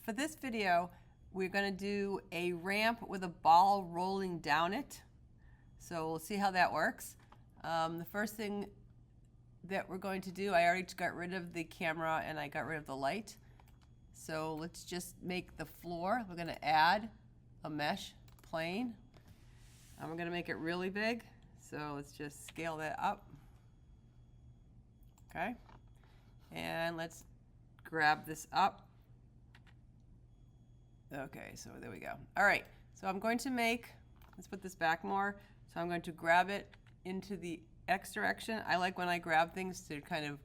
For this video, we're going to do a ramp with a ball rolling down it. So we'll see how that works. The first thing that we're going to do, I already got rid of the camera and I got rid of the light. So let's just make the floor. We're going to add a mesh plane. And we're going to make it really big. So let's just scale that up. Okay. And let's grab this up. Okay, so there we go. All right, so I'm going to let's put this back more. So I'm going to grab it into the X direction. I like when I grab things to kind of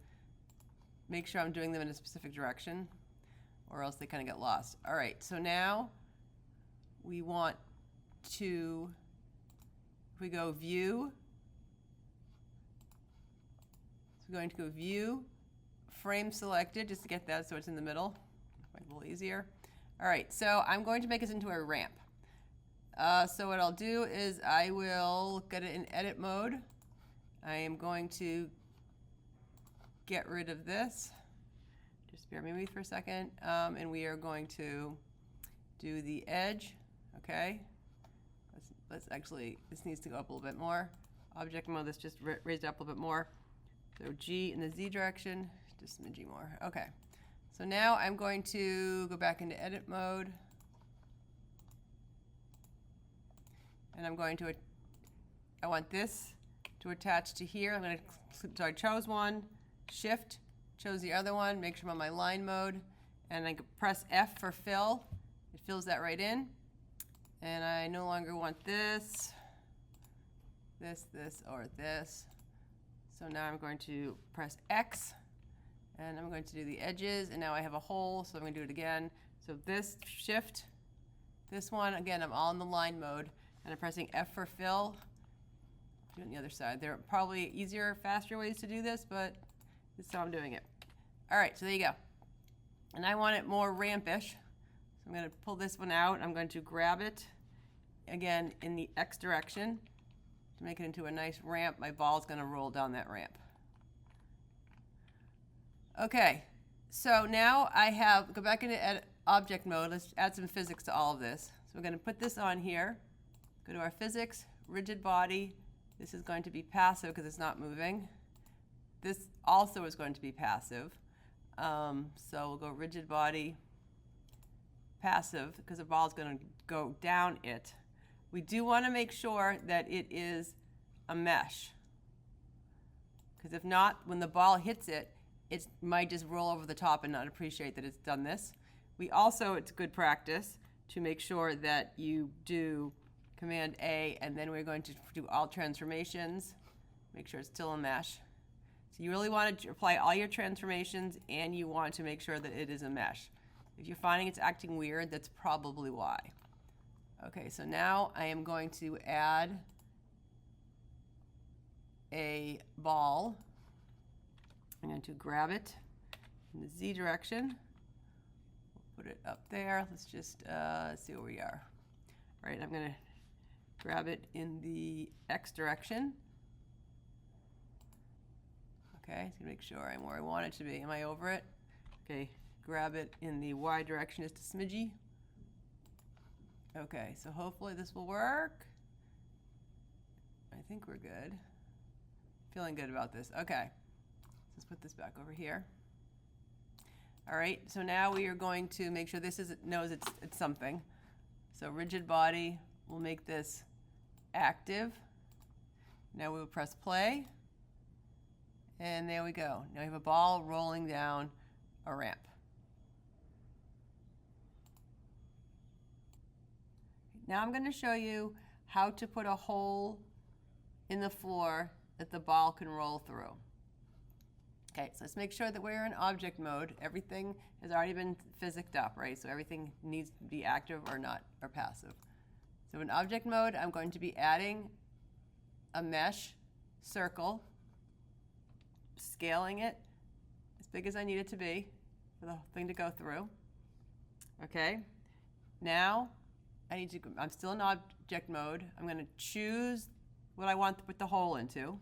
make sure I'm doing them in a specific direction, or else they kind of get lost. All right, so now we want to, if we go view, so we're going to go view, frame selected, just to get that so it's in the middle. Make it a little easier. All right, so I'm going to make this into a ramp. So what I'll do is I will get it in edit mode. I am going to get rid of this. Just bear with me for a second. And we are going to do the edge, okay? Let's actually, this needs to go up a little bit more. Object mode, let's just raise it up a little bit more. So G in the Z direction, just a smidgy more, okay. So now I'm going to go back into edit mode. And I'm going to, I want this to attach to here. I'm going to, so I chose one, shift, chose the other one, make sure I'm on my line mode, and I press F for fill. It fills that right in. And I no longer want this, or this. So now I'm going to press X. And I'm going to do the edges, and now I have a hole, so I'm going to do it again. So this shift, this one, again, I'm all in the line mode, and I'm pressing F for fill. Do it on the other side. There are probably easier, faster ways to do this, but this is how I'm doing it. All right, so there you go. And I want it more rampish, so I'm going to pull this one out. I'm going to grab it, again, in the X direction to make it into a nice ramp. My ball is going to roll down that ramp. Okay, so now I have, go back into object mode. Let's add some physics to all of this. So we're going to put this on here. Go to our physics, rigid body. This is going to be passive because it's not moving. This also is going to be passive. So we'll go rigid body, passive, because the ball is going to go down it. We do want to make sure that it is a mesh. Because if not, when the ball hits it, it might just roll over the top and not appreciate that it's done this. We also, it's good practice to make sure that you do Command A, and then we're going to do all transformations. Make sure it's still a mesh. So you really want to apply all your transformations, and you want to make sure that it is a mesh. If you're finding it's acting weird, that's probably why. Okay, so now I am going to add a ball. I'm going to grab it in the Z direction. We'll put it up there. Let's just see where we are. All right, I'm going to grab it in the X direction. Okay, so make sure I'm where I want it to be. Am I over it? Okay, grab it in the Y direction just a smidgy. Okay, so hopefully this will work. I think we're good. Feeling good about this. Okay. Let's put this back over here. All right, so now we are going to make sure this knows it's something. So rigid body, we'll make this active. Now we will press play. And there we go. Now we have a ball rolling down a ramp. Now I'm going to show you how to put a hole in the floor that the ball can roll through. Okay, so let's make sure that we're in object mode. Everything has already been physicked up, right? So everything needs to be active or not, or passive. So in object mode, I'm going to be adding a mesh circle, scaling it as big as I need it to be for the thing to go through. Okay, now I'm still in object mode. I'm going to choose what I want to put the hole into.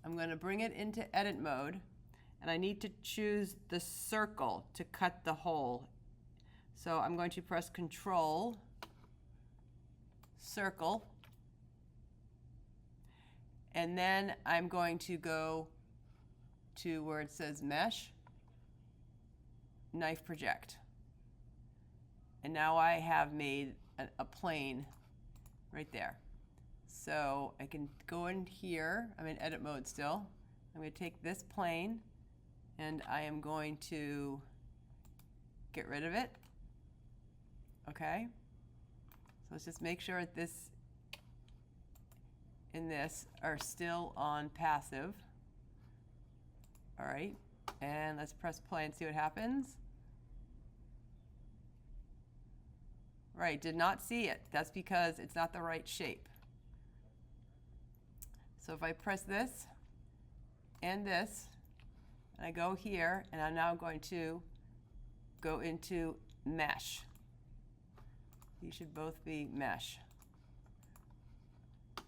I'm going to bring it into edit mode, and I need to choose the circle to cut the hole So I'm going to press Control, circle, and then I'm going to go to where it says Mesh, Knife Project. And now I have made a plane right there. So I can go in here, I'm in edit mode still. I'm going to take this plane and I am going to get rid of it. Okay, so let's just make sure that this and this are still on passive. All right, and let's press play and see what happens. Right, did not see it. That's because it's not the right shape. So if I press this and this, and I go here, and I'm now going to go into mesh. These should both be mesh.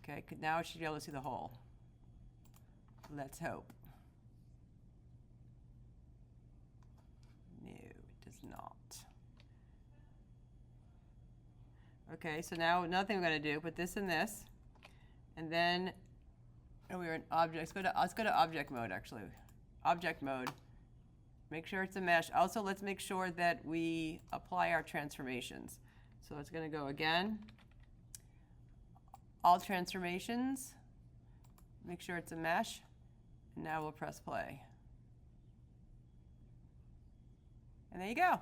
Okay, now it should be able to see the hole. Let's hope. No, it does not. Okay, so now another thing we're going to do, put this in this, and then we're in object. Let's go to object mode actually. Object mode. Make sure it's a mesh. Also, let's make sure that we apply our transformations. So it's going to go again. All transformations. Make sure it's a mesh. And now we'll press play. And there you go.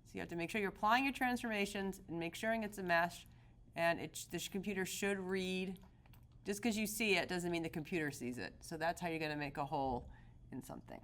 So you have to make sure you're applying your transformations and make sure it's a mesh. And the computer should read. Just because you see it doesn't mean the computer sees it. So that's how you're going to make a hole in something.